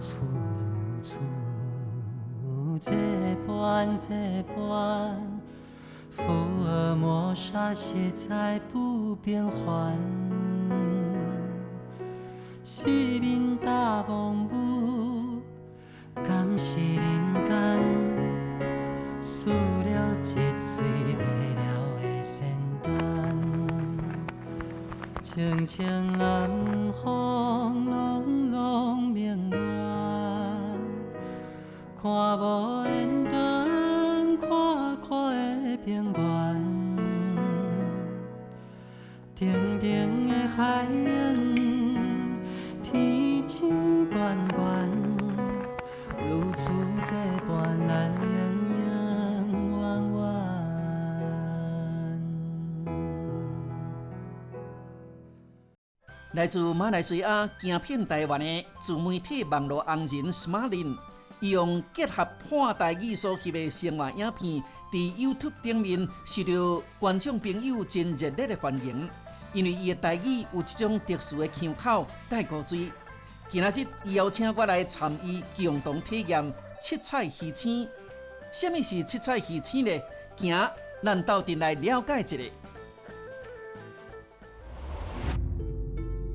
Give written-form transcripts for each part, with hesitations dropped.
厝如厝，这般这般，福尔摩沙实在不平凡。四面大望舞，敢是人间？输了一嘴卖了的仙丹，清清南风朗朗明月，看无缘灯，看看的平原，静静的海洋。天星悬悬，如此这般咱永永远远。来自马来西亚行遍台湾的自媒体网络红人 Smartlin， 伊用结合汉台语所翕的生活影片，在 YouTube 顶面受到观众朋友真热烈的欢迎。因为伊的台语有一种特殊的腔口带古锥。今仔日伊邀请我来参与共同体验七彩鱼青。什么是七彩鱼青呢？行，咱斗阵来了解一下。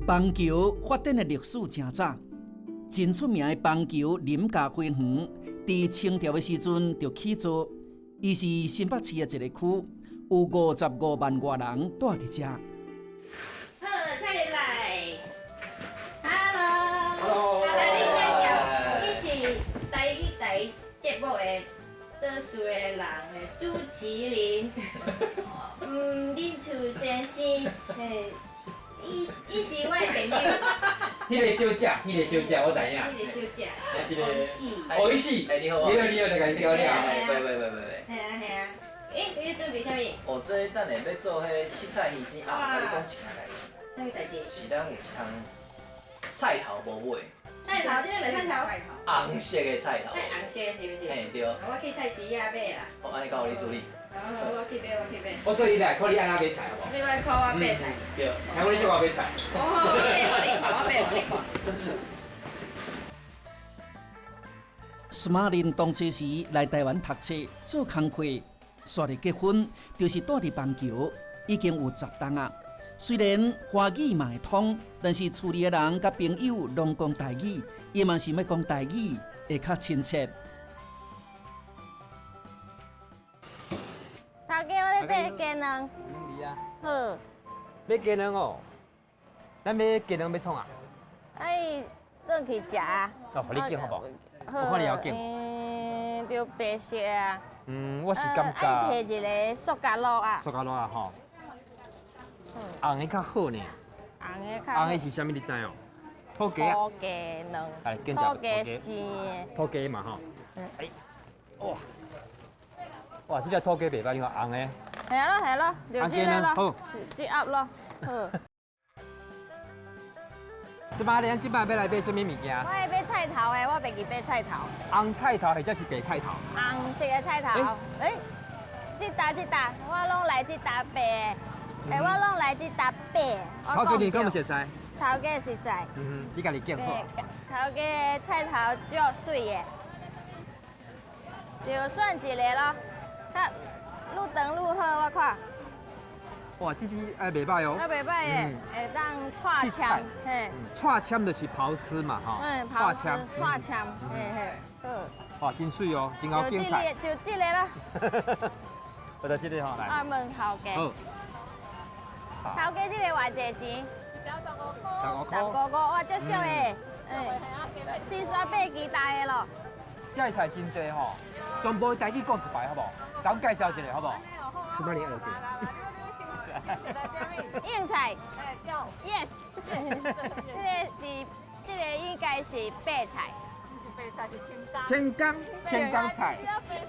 棒球发展的历史真早，真出名的棒球林家花园，在清朝的时阵就起造。伊是新北市的一个区，有55万外人住伫遮。蔡玲来 ，Hello， 来你介绍，你是台语台节目的倒数的人的朱麒麟，恁厝先生，嘿，伊是我的朋友。迄个小姐，我知影。迄个小姐，おいしい。你好啊。你就甲你调料。喂。嘿啊。你准备啥物？哦，这等下要做迄七彩鱼生啊，甲你讲一件代志。啥物代志？是咱有一项菜头无买。菜头，今日卖菜头。红色的菜头。红色的是不是？嘿，对。我去菜市遐买啦。好，安尼交互你处理。好，我去买。我对你来，看你安怎买菜好无？你来看我买菜。对，看我你小我买菜。我买互你看。Smartlin 当初时来台湾读册做工课，煞嚟结婚，就是住伫棒球，已经有10冬啊。虽然华语嘛会通，但是厝里的人甲朋友拢讲台语，伊嘛想要讲台语，会较亲切。头家，我要买鸡卵。好。买鸡卵哦，咱买鸡卵要创啊？哎，转去食。哦，互你拣好无？好。我看你要拣。就白色啊。我是感觉。爱摕一个塑胶袋啊。塑胶袋啊，吼。红的较好呢。红的是啥物？你知哦？土鸡啊。土鸡卵。来，拣土鸡生的。土鸡嘛吼。哎，哇，这只土鸡袂歹，你看红的。系咯，就这个咯。好。这鸭咯。好。Smartlin，咱即摆要来买什么物件？我要买菜头的，我袂记买菜头。红菜头或者是白菜头？红色的菜头。这搭，我拢来这搭白的。我拢来这搭白。头家你敢有熟悉？头家熟悉。你家己拣好。头家的菜头足水的，就选一个咯。较愈长愈好，我看。哇，这只袂歹哦。袂歹的，会当串枪，嘿。串枪就是刨丝嘛，吼。刨丝串枪，嘿。好。哇，真水哦，真好拣菜。就这个咯。我就这个吼来。我问头家。好。头家这个偌济钱？15块。15块，哇，足俗的，四刷八鸡大的咯。这菜真济吼，全部台语讲一摆好不好？甲我介绍一下好不好？Smartlin有钱。硬菜。Yes。这个应该是白菜。千缸菜，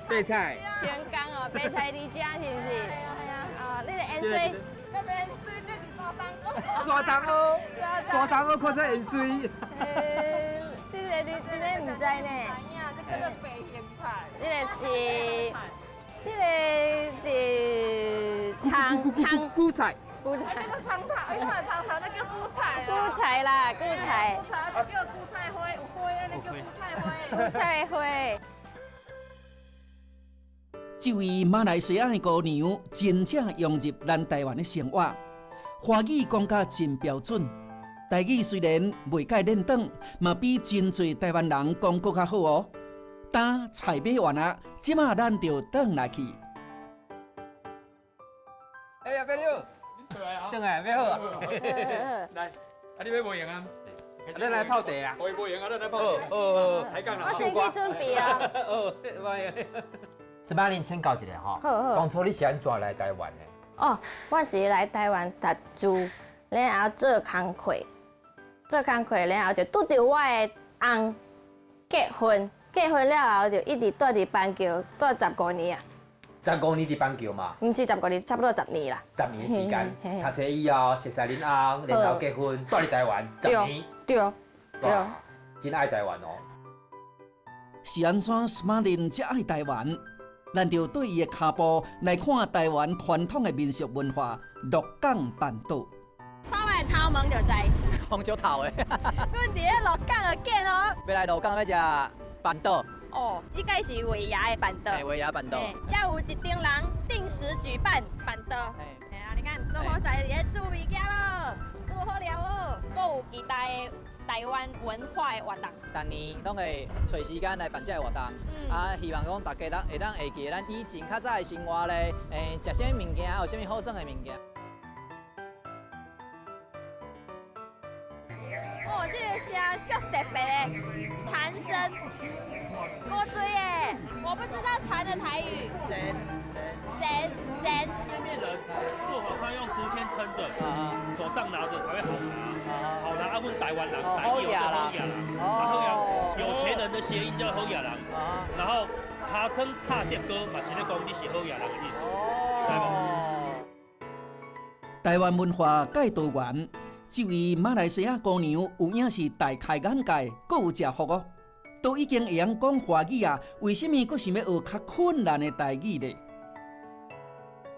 白菜。千缸哦，白菜你吃是不是？哦，你个盐水。那边水这是沙糖哦，看这盐水。这个你唔知呢？这个北咸菜。这个是长菇菜。那个长桃，它的长桃那个菇菜。菇菜啦，菇菜。菇菜，那个菇菜花，有花的那个。会。韭菜花。这位马来西亚的姑娘真正融入咱台湾的生活，华语讲甲真标准。台语虽然未解练转，嘛比真侪台湾人讲搁较好哦。当菜买完啊，即马咱就转来去。哎呀，别溜，回来啊！等下别好，来，啊，你要无闲啊？咱来泡茶啊。我无闲啊，咱来泡茶。抬杠我啦！先去准备啊。十八年请教一下吼，好好当初你是安怎来台湾的？哦，我是来台湾读书，然后做工课，然后就拄着我的翁结婚，结婚了后就一直住伫板桥，住15年啊， 15年伫板桥嘛毋是15年，差不多10年啦。 ，10年的时间，嘿嘿读册以后熟悉恁翁，然后结婚，住伫台湾10年，对对，哇，真爱台湾哦。是安怎 Smarlin 遮爱台湾？咱就对伊的脚步来看台湾传统的民俗文化——鹿港板岛。看我的头毛就知，红酒头的，阮伫咧鹿港的见哦。要来鹿港要食板豆，哦，这个是尾牙的板凳。嘿，维亚板豆。才有一丁人定时举办板凳。嘿，嘿啊，你看做好势咧煮物件咯，煮好料哦。还有其他的台湾文化的活动。逐年拢会找时间来办这个活动，啊，希望讲大家会当记得咱以前较早的生活咧，食啥物物件，有啥物好耍的物件。哦，这个声足特别的蝉声，过嘴耶！我不知道蝉的台语。神。那边人做好他用竹签撑着，手上拿着才会好拿。好拿，啊，阮台湾人台语叫好亚人，好亚，有钱人的谐音叫好亚人。然后卡称差点歌嘛是咧讲你是好亚人的意思，知无？台湾文化介多元，这位马来西亚姑娘有影是大开眼界，阁有食福哦。都已经会晓讲华语啊，为什么阁想要学较困难的台语呢？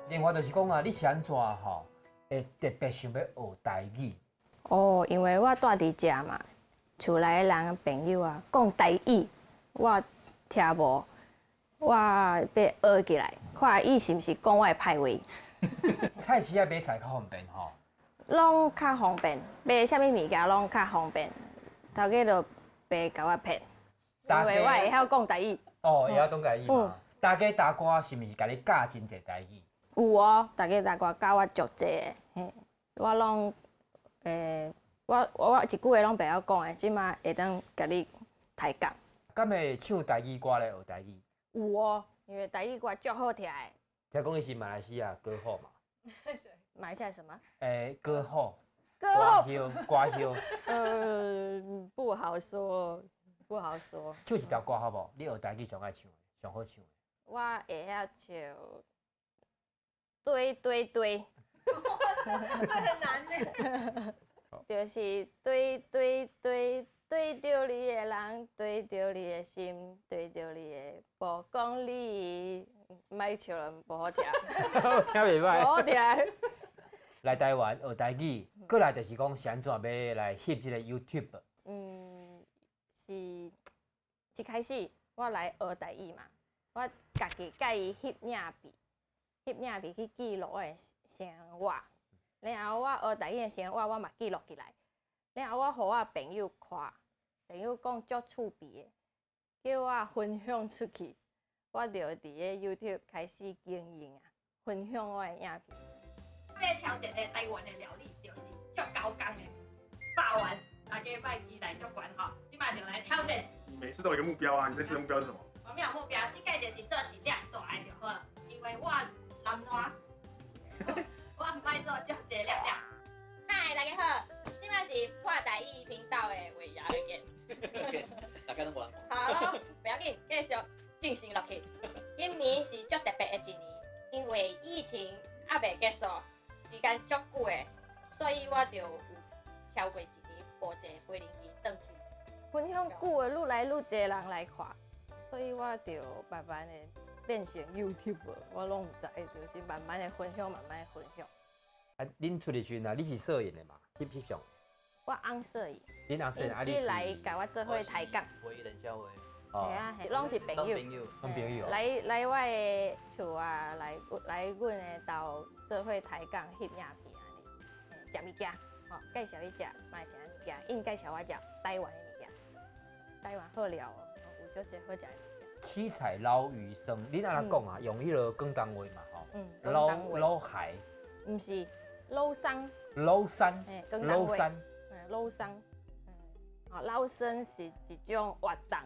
另外就是讲啊，你是安怎吼？会特别想要学台语？哦，因为我住伫遮嘛，厝内的人朋友啊讲台语，我听无，我要学起来，看伊是毋是讲我的歹话。菜市啊买菜较方便吼。拢较方便，买啥物物件拢较方便，头家就白甲我骗，因为我会晓讲台语。哦，会晓讲台语嘛？大家打歌是毋是甲你教真侪台语？有哦，大家大歌教我足济的，嘿，我拢我一句话拢袂晓讲的，即马会当甲你抬杠。敢会唱台语歌来学台语？有哦，因为台语歌足好听的。听讲伊是马来西亚歌后嘛？马来西亚什么？歌后。歌后？歌后。不好说，不好说。唱一条歌好无？你学台语上爱唱的，上好唱的。我会晓唱。对，这很难呢。就是对着你的人，对着你的心，对着你的步讲你，莫唱了，无好听。听袂歹。无好听。来台湾学台语，过来就是讲是安怎要来翕这个 YouTube。是一开始我来学台语嘛，我家己甲伊翕影片去记录我的生活，然后我学台语的生活我嘛记录起来，然后我互我朋友看，朋友讲足趣味的，叫我分享出去，我就伫咧 YouTube 开始经营啊，分享我的影片。要挑战的台湾的料理就是足高纲的霸王，大家莫期待足悬吼，即摆就来挑战。你每次都有一个目标啊，你这次的目标是什么？我们有目标，即届就是做一粒大爱就好了，因为我男单，我唔爱做足一粒粒。嗨，大家好，即摆是破台语频道的尾牙的见。大家都无人讲。好咯，不要紧，继续进行落去。今年是足特别的一年，因为疫情还未结束，时间足久的，所以我就有超过一年无坐飞行机转去。分享久的，愈来愈侪人来看，所以我就慢慢的变成 YouTuber， 我拢唔知，就是慢慢的分享，慢慢的分享。啊，恁出的时阵啊，你是摄影的嘛？翕相。我红色伊，你哪是啊？你来甲我做伙抬杠。为人教为。系啊，拢是朋友。拢朋友。来我的厝啊，来阮的兜做伙抬杠、翕影片安尼，食物件，吼，介绍伊食马来西亚物件，因介绍我食台湾的物件，台湾好料哦，有足侪好食的物件。七彩捞鱼生，你哪讲啊？用迄个广东话嘛，吼，捞海，毋是捞生，捞山，捞山，捞生，哦，捞生是一种活动。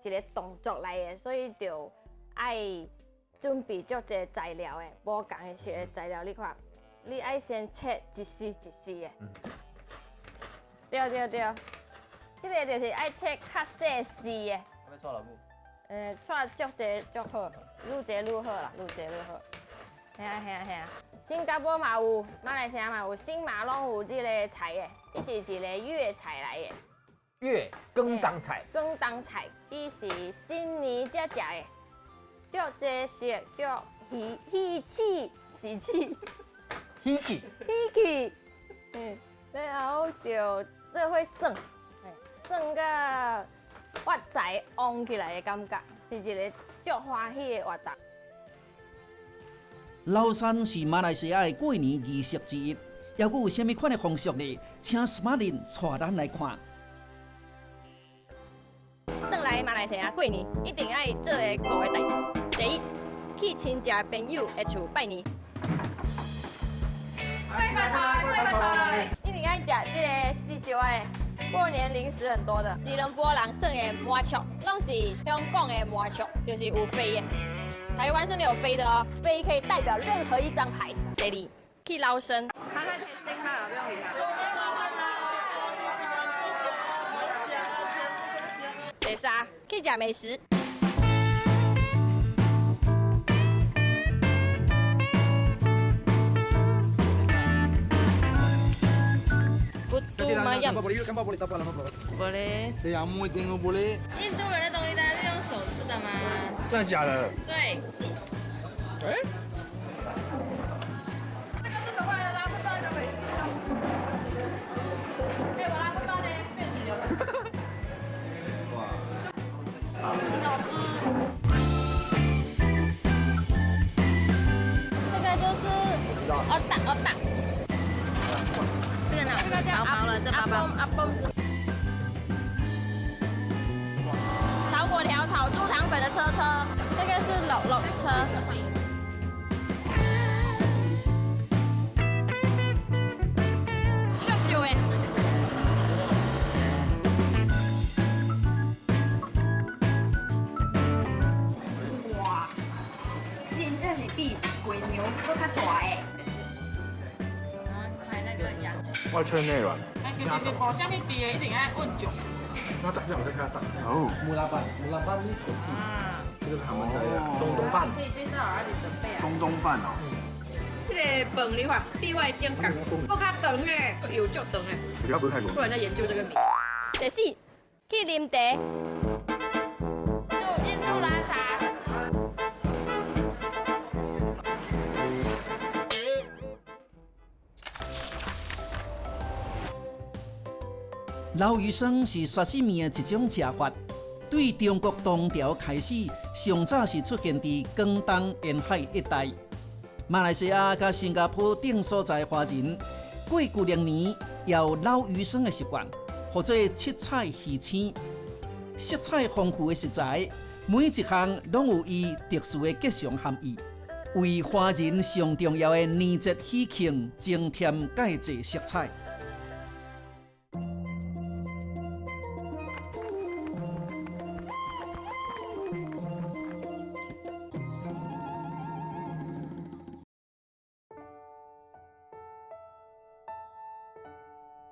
一个动作来的，所以就爱准备足侪材料的，无共的色的材料，你看，你爱先切一丝一丝的。对，这个就是爱切较细丝的。要错老母。错足侪足好，愈侪愈好啦，愈侪愈好。嘿啊！新加坡嘛有，马来西亚嘛有，新马拢有这个菜的，伊是一个粤菜来的。广东菜，广东菜，伊是新年才食的，足济色，足喜气，然后就做伙耍，耍到发财旺起来的感觉，是一个足欢喜的活动。捞山是马来西亚的过年仪式之一，还有啥物款的风俗呢？请 Smartin 带咱来看。转来马来西亚过年，一定爱做的5个代志。第一，去亲戚朋友的厝拜年。发财！一定爱食这个四烧的，过年零食很多的。吉隆坡人耍的麻雀，拢是香港的麻雀，就是有飞的。台湾是没有飞的哦，飞可以代表任何一张牌。第二，去捞生。看看 testing 卡，不用理他。第三，去吃美食。Boleh. Saya mau tengok boleh. 印度人的东西大家是用手吃的吗？真的假的？对。哎。这个是什么来的？拉不到的尾。哎，我拉不到呢，变你了。哇。这个就是鹅蛋。这个呢？这个叫阿了，这包包。阿崩是。炒粿条、炒猪肠粉的车，这个是篓车。这个烧的。哇，真正是比鬼牛搁较大诶。外脆内软。其实无虾米味的，一定要问酒。那长相我再看看。哦。木拉班是什么？这个是韩文的中东饭。可以介绍下你准备啊。中东饭哦。这个饭你看，比我尖角，搁较长诶，有足长诶。不要不是泰国。不然在研究这个名。第四，去啉茶。印度拉茶。捞鱼生是沙西米的一种吃法，对中国唐朝开始，上早是出现伫广东沿海一带。马来西亚甲新加坡等所在华人，过旧历年也有捞鱼生的习惯，或者七彩鱼青。色彩丰富的食材，每一项拢有伊特殊的吉祥含义，为华人上重要的年节喜庆增添介济色彩。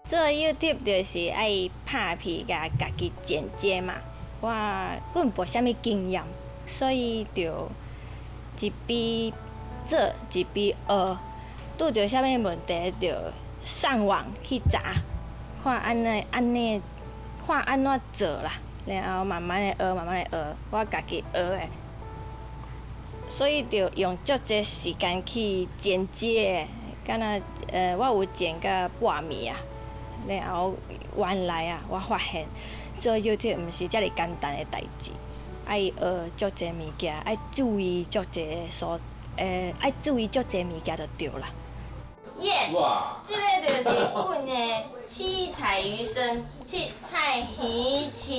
做 YouTube 就是爱拍片甲家己剪接嘛，我根本无啥物经验，所以就一边做一边学，拄着啥物问题就上网去查，看看安怎做啦，然后慢慢的学，我家己学的，所以就用足济时间去剪接，敢若我有剪到半暝啊。然后原来啊，我发现做 YouTube 毋是遮尔简单的代志，爱学足侪物件，爱注意足侪爱注意足侪物件就对啦。耶！哇！这个就是阮的七彩鱼生，七彩鱼翅。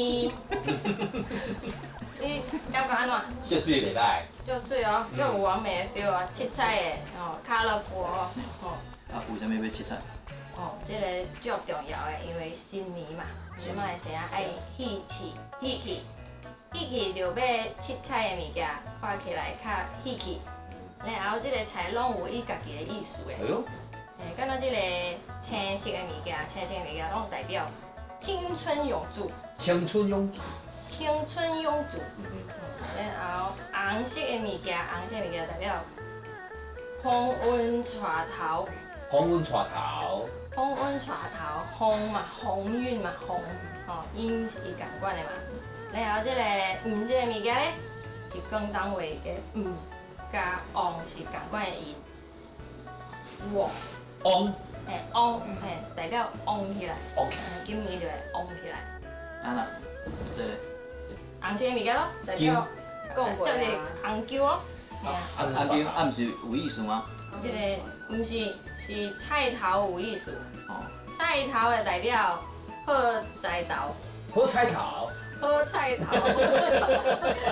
你感觉安怎？小水袂歹。足水哦，足有完美的 feel 啊，七彩的哦，colorful 哦。啊，为什么要七彩？哦，这个足重要的，因为新年嘛，所马来西亚爱喜气，就要七彩的物件，看起来较喜气。然后这个菜拢有伊家己的意思的。哎呦！敢若这个青色的物件，青色的物件拢代表青春永驻。青春永驻。青春永驻。然后红色的物件，代表风韵带头。风韵带头。风韵带头，风嘛，风韵嘛，风吼，音是共款的嘛。然后这个黄色的物件咧，是广东话的黄加旺是共款的音。旺。旺。旺，代表旺起来。旺。今年就会旺起来。啊啦，这个。红色的物件咯，代表就是红球咯。红球啊，毋是有意思吗？这个毋是，是菜头有意思。哦。菜头的代表好菜头。好菜头。好菜头。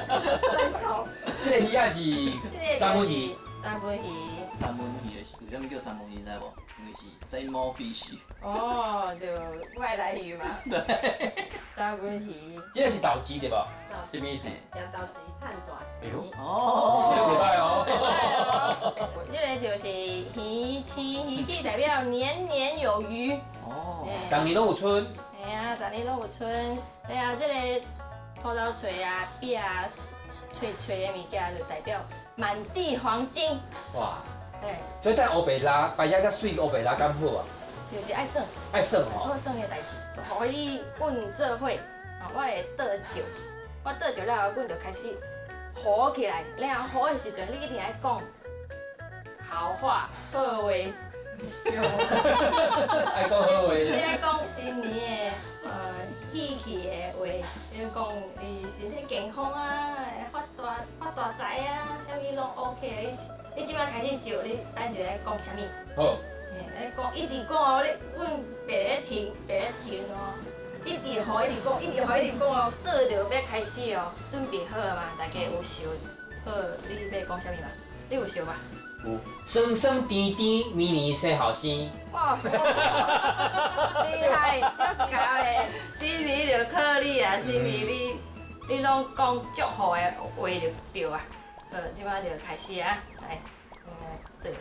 菜头。这个鱼啊是三文鱼。三文鱼。三文鱼的，为什么叫三文鱼知无？因为是 salmon fish。哦，就外来语嘛。对。三文鱼。这个是豆豉对无？什么意思？食豆豉趁大钱。哦。袂歹哦。这个就是鱼翅代表年年有余。哦。当年拢有春。嘿啊，当年拢有春。然后这个土豆锤啊、笔啊、锤的物件就代表满地黄金。哇。对。所以等黑白拉，摆遮遮水黑白拉敢好啊？就是爱耍。爱耍吼。好耍的代志，互伊阮做伙，我会倒酒。我倒酒了后，阮就开始火起来。然后火的时阵，你一定要讲好话、好话。爱讲好话。你爱讲新年的喜气的话，比如讲伊身体健康啊，发大财啊，啥物拢 OK 的。你即摆开始笑，你等一下讲啥物？好。你讲一直讲哦，阮袂咧停哦。一直好，一直讲哦，倒着要开始哦，准备好了嘛？大家有想好你要讲啥物嘛？你有想吧？有。酸酸甜甜，年年生好心。哇！厉害，足够的，新年就靠你啊！新年你拢讲祝福的话就对啊。好，即摆就开始啊！来，对。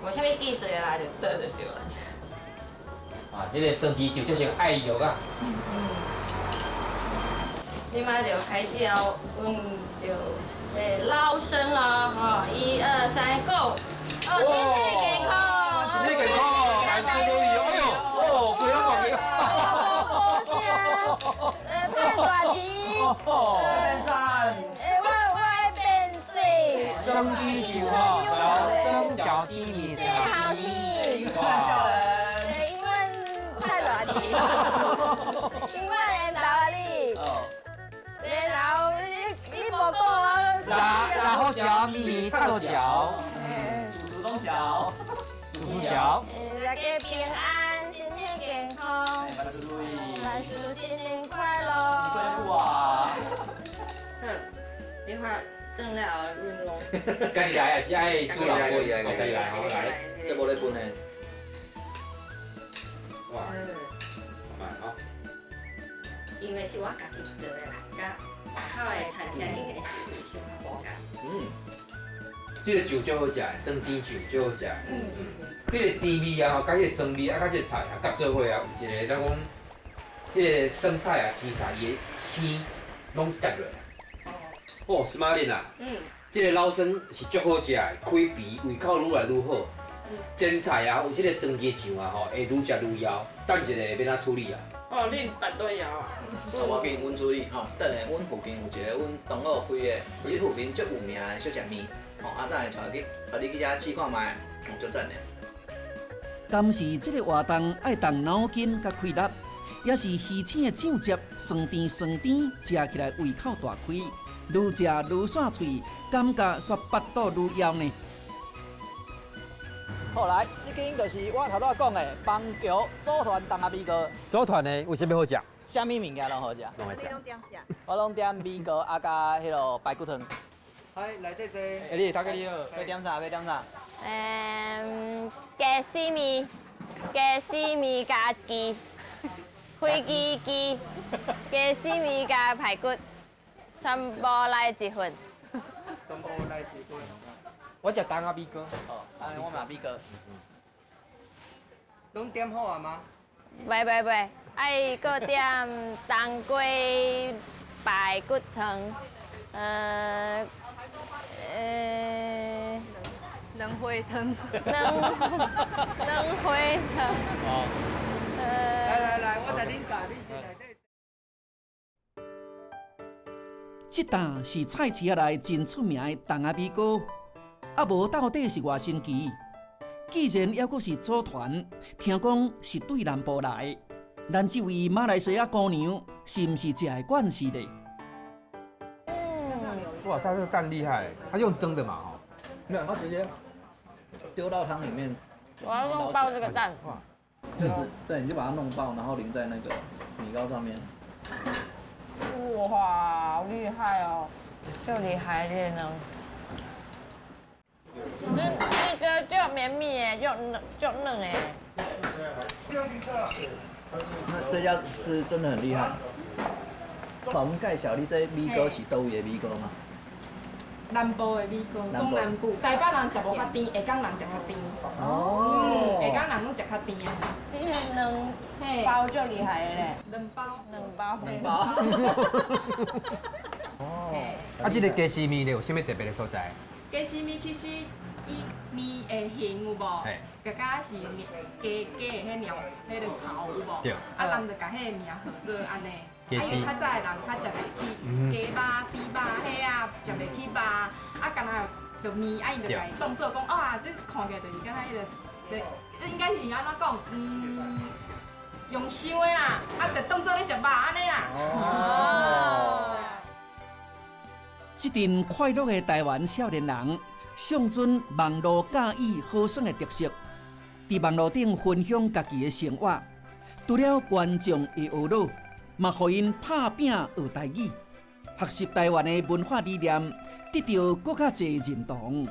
无啥物技术啦，就倒就对了。啊，这个酸啤酒就像爱药啊。即摆就开始哦，阮就捞生啦，吼，1、2、3，Go！哦，身体健康，身体健康，万事如意，哎呦，哦，贵人讲嘅。好香，赚大钱。变山。我变水。身体健康，老生脚低你最好是。哇。因为太大钱。因为老你。然后你无讲我。拉好脚，咪咪大落脚。鼠东脚。鼠脚。大家平安，身体健康。万事如意。万事新年快乐。快乐啊！好，你看算了后，阮拢。家己来还是爱煮老婆？家己来，好来。这无咧分的。哇，慢慢哦。因为是我家己做的啦，甲外口的餐厅应该是相无共。这个酒最好食，酸甜酒最好食。迄个甜味啊，甲迄个酸味啊，甲这个菜啊夹做伙啊，有一个咱讲，迄个生菜啊、青菜伊的青拢夹落。哦，是马林啊。这个老酸是足好食的，开鼻，胃口愈来愈好。蒸菜啊，有这个酸鸡酱啊，吼，会愈食愈枵。等一下要怎处理啊？哦，恁办对枵啊？我给阮处理吼，等下阮附近有一个阮同学开的，这附近足有名的小食面，吼，啊，等下带你去，带你去遐试看卖，足赞的。甘是这个活动爱动脑筋甲开力，也是鱼青的酱汁酸甜，食起来胃口大开，愈食愈爽脆，感觉煞腹肚愈枵呢。好来，这间就是我头拄讲的邦桥组团东阿米糕。组团的为什么好食？啥物物件拢好食？拢会食。我拢点米糕啊加迄落排骨汤。嗨，来这些。哎，你大概你好。要点啥？要点啥？鸡丝面，鸡丝面加鸡，飞机鸡，鸡丝面加排骨，全部来一份。全部来一份。我食东阿米糕。哦，安尼我嘛米糕。拢点好啊吗？袂，爱搁点当归排骨汤，冷灰汤。冷灰汤。哦。来，我带恁教你是内底。这档是菜市仔内真出名的东阿米糕，啊无到底是偌神奇？既然还阁是组团，听讲是对南部来，咱这位马来西亚姑娘是毋是食会惯势呢？哇，它这个蛋厉害，它用蒸的嘛，哈。没有，它直接丢到汤里面。我要弄爆这个蛋。就是对，你就把它弄爆，然后淋在那个米糕上面。哇，好厉害哦！就厉害的呢。那个就绵密耶，就嫩哎。那这家是真的很厉害。我们介绍你这米糕是倒位的米糕吗？南部的米糕，中南部，台北人食无较甜，下港人食较甜。哦。下港人拢食较甜啊。你那能包就厉害的嘞。两包。两包。哦。啊，这个鸡丝面咧有啥物特别的所在？鸡丝面其实伊面的形有无？甲甲是鸡的迄鸟，迄个巢有无？对。啊，人就甲迄个名号做安尼。鸡丝。啊，因较早的人较食袂起鸡肉、猪肉迄啊，食袂起肉，啊，干那着面，啊，伊就甲伊当做讲，啊，这看起来就是敢若迄个，这应该是安怎讲？用烧的啦，啊，着当做咧食肉安尼啦。哦。这阵快乐的台湾少年人，象征网络教育好耍的特色，伫网络顶分享家己的生活，除了观众的学乐，嘛互因拍拼学台语，学习台湾的文化理念，得到更较侪认同。